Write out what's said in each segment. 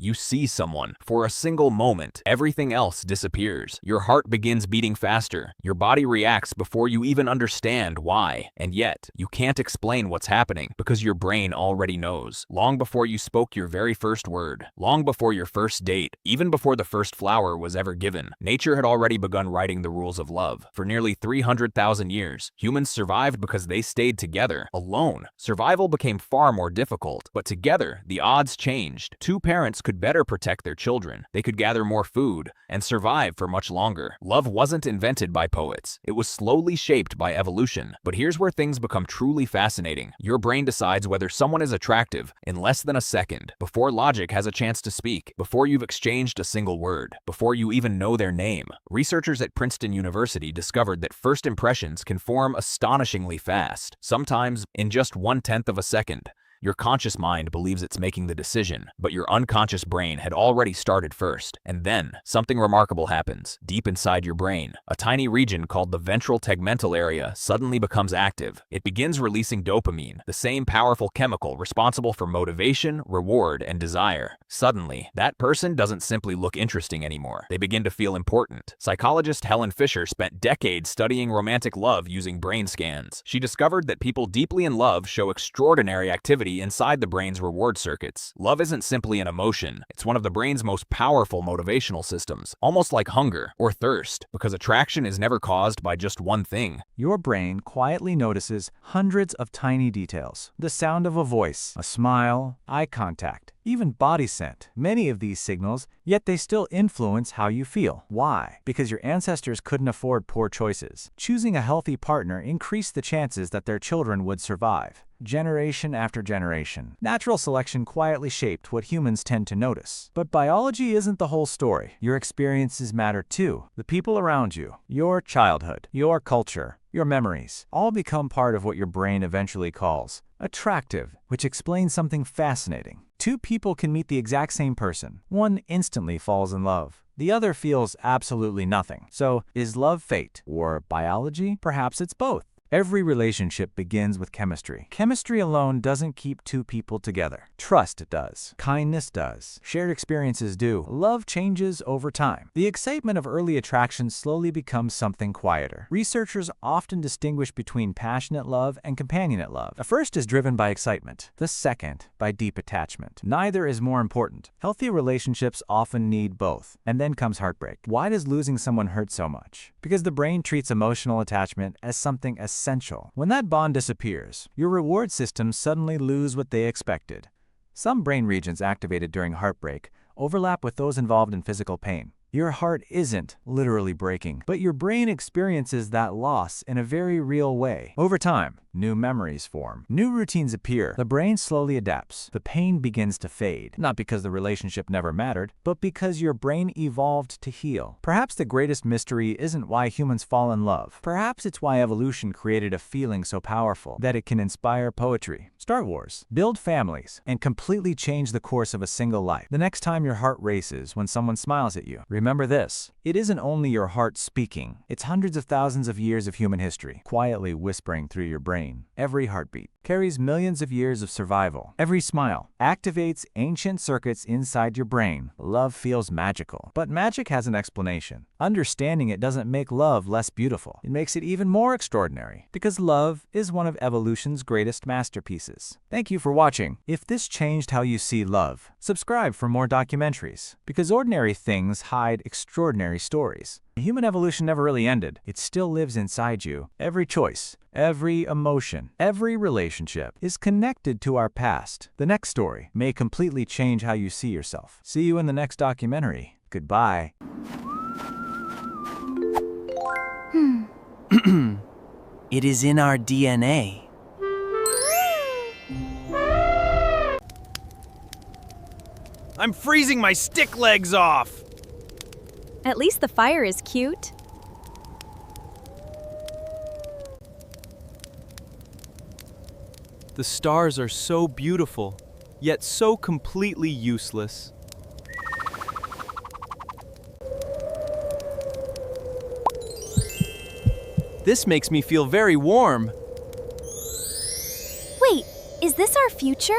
You see someone. For a single moment, everything else disappears. Your heart begins beating faster. Your body reacts before you even understand why. And yet, you can't explain what's happening because your brain already knows. Long before you spoke your very first word, long before your first date, even before the first flower was ever given, nature had already begun writing the rules of love. For nearly 300,000 years, humans survived because they stayed together. Alone, survival became far more difficult, but together, the odds changed. Two parents could better protect their children. They could gather more food and survive for much longer. Love wasn't invented by poets. It was slowly shaped by evolution. But here's where things become truly fascinating. Your brain decides whether someone is attractive in less than a second, before logic has a chance to speak, before you've exchanged a single word, before you even know their name. Researchers at Princeton University discovered that first impressions can form astonishingly fast, sometimes in just 1/10 of a second. Your conscious mind believes it's making the decision, but your unconscious brain had already started first. And then, something remarkable happens. Deep inside your brain, a tiny region called the ventral tegmental area suddenly becomes active. It begins releasing dopamine, the same powerful chemical responsible for motivation, reward, and desire. Suddenly, that person doesn't simply look interesting anymore. They begin to feel important. Psychologist Helen Fisher spent decades studying romantic love using brain scans. She discovered that people deeply in love show extraordinary activity inside the brain's reward circuits. Love isn't simply an emotion. It's one of the brain's most powerful motivational systems, almost like hunger or thirst, because attraction is never caused by just one thing. Your brain quietly notices hundreds of tiny details. The sound of a voice, a smile, eye contact, even body scent. Many of these signals, yet they still influence how you feel. Why? Because your ancestors couldn't afford poor choices. Choosing a healthy partner increased the chances that their children would survive. Generation after generation, natural selection quietly shaped what humans tend to notice. But biology isn't the whole story. Your experiences matter too. The people around you, your childhood, your culture, your memories, all become part of what your brain eventually calls attractive, which explains something fascinating. Two people can meet the exact same person. One instantly falls in love. The other feels absolutely nothing. So, is love fate or biology? Perhaps it's both. Every relationship begins with chemistry. Chemistry alone doesn't keep two people together. Trust does. Kindness does. Shared experiences do. Love changes over time. The excitement of early attraction slowly becomes something quieter. Researchers often distinguish between passionate love and companionate love. The first is driven by excitement. The second, by deep attachment. Neither is more important. Healthy relationships often need both. And then comes heartbreak. Why does losing someone hurt so much? Because the brain treats emotional attachment as something essential. When that bond disappears, your reward systems suddenly lose what they expected. Some brain regions activated during heartbreak overlap with those involved in physical pain. Your heart isn't literally breaking, but your brain experiences that loss in a very real way. Over time, new memories form. New routines appear. The brain slowly adapts. The pain begins to fade, not because the relationship never mattered, but because your brain evolved to heal. Perhaps the greatest mystery isn't why humans fall in love. Perhaps it's why evolution created a feeling so powerful that it can inspire poetry, Star Wars, build families, and completely change the course of a single life. The next time your heart races when someone smiles at you, remember this: it isn't only your heart speaking, it's hundreds of thousands of years of human history, quietly whispering through your brain. Every heartbeat carries millions of years of survival. Every smile activates ancient circuits inside your brain. Love feels magical, but magic has an explanation. Understanding it doesn't make love less beautiful. It makes it even more extraordinary, because love is one of evolution's greatest masterpieces. Thank you for watching. If this changed how you see love, subscribe for more documentaries, because ordinary things hide extraordinary stories. Human evolution never really ended. It still lives inside you. Every choice, every emotion, every relationship is connected to our past. The next story may completely change how you see yourself. See you in the next documentary. Goodbye. It is in our DNA. I'm freezing my stick legs off! At least the fire is cute. The stars are so beautiful, yet so completely useless. This makes me feel very warm. Wait, is this our future?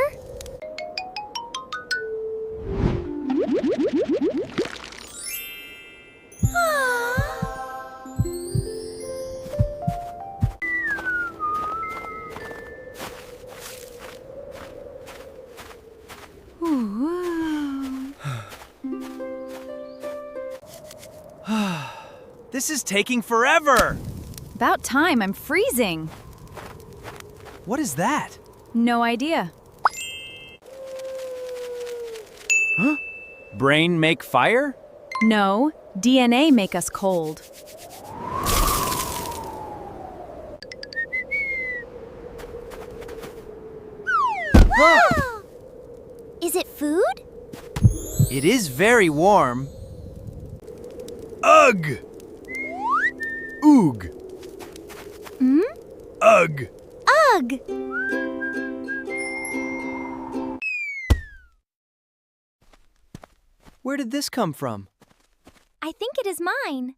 This is taking forever! About time, I'm freezing. What is that? No idea. Brain make fire? No, DNA make us cold. Is it food? It is very warm. Ugh! Oog! Ugh! Ugh! Where did this come from? I think it is mine.